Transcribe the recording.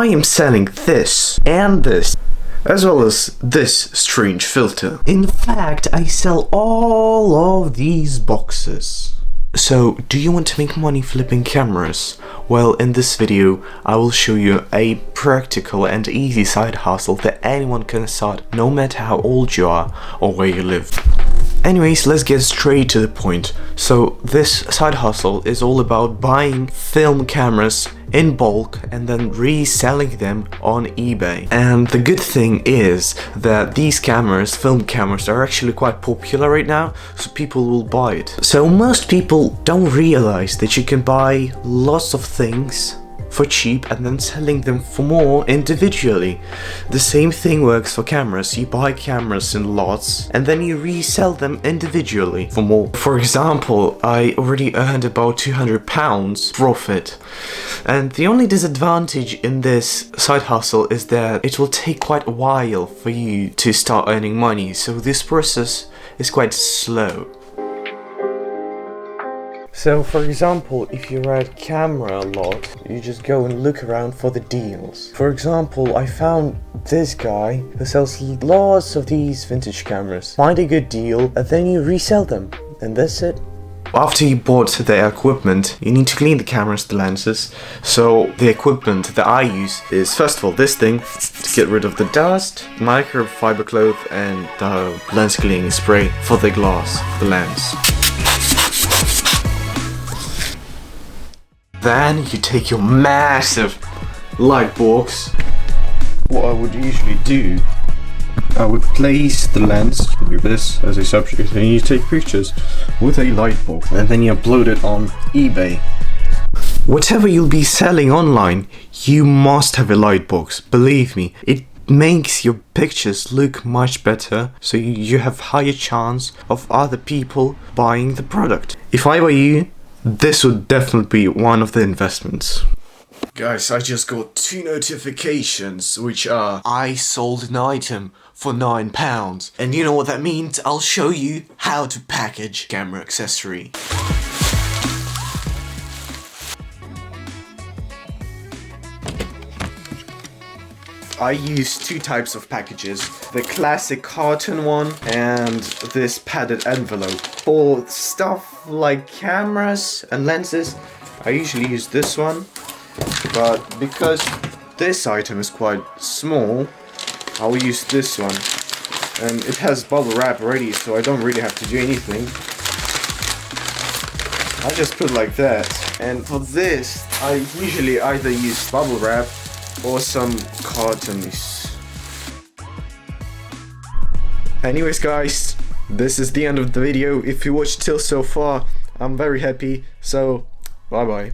I am selling this and this, as well as this strange filter. In fact, I sell all of these boxes. So, do you want to make money flipping cameras? Well, in this video, I will show you a practical and easy side hustle that anyone can start, no matter how old you are or where you live. Anyways, let's get straight to the point. So, this side hustle is all about buying film cameras in bulk and then reselling them on eBay. And the good thing is that these cameras, film cameras, are actually quite popular right now, so people will buy it. So most people don't realize that you can buy lots of things for cheap and then selling them for more individually. The same thing works for cameras. You buy cameras in lots and then you resell them individually for more. For example, I already earned about £200 profit, and the only disadvantage in this side hustle is that it will take quite a while for you to start earning money, so this process is quite slow. So, for example, if you're at camera a lot, you just go and look around for the deals. For example, I found this guy who sells lots of these vintage cameras. Find a good deal and then you resell them, and that's it. After you bought the equipment, you need to clean the cameras, the lenses. So the equipment that I use is, first of all, this thing to get rid of the dust, microfiber cloth, and the lens cleaning spray for the glass, the lens. Then you take your massive light box. What I would usually do, I would place the lens with this as a subject, and you take pictures with a light box, and then you upload it on eBay. Whatever you'll be selling online, you must have a light box. Believe me, it makes your pictures look much better, so you have higher chance of other people buying the product. If I were you, this would definitely be one of the investments. Guys, I just got 2 notifications, which are, I sold an item for £9. And you know what that means? I'll show you how to package camera accessory. I use 2 types of packages, the classic carton one and this padded envelope. For stuff like cameras and lenses, I usually use this one, but because this item is quite small, I will use this one. And it has bubble wrap already, so I don't really have to do anything. I just put like that. And for this, I usually either use bubble wrap or some cartons. Anyways guys, this is the end of the video. If you watched till so far, I'm very happy, so bye bye.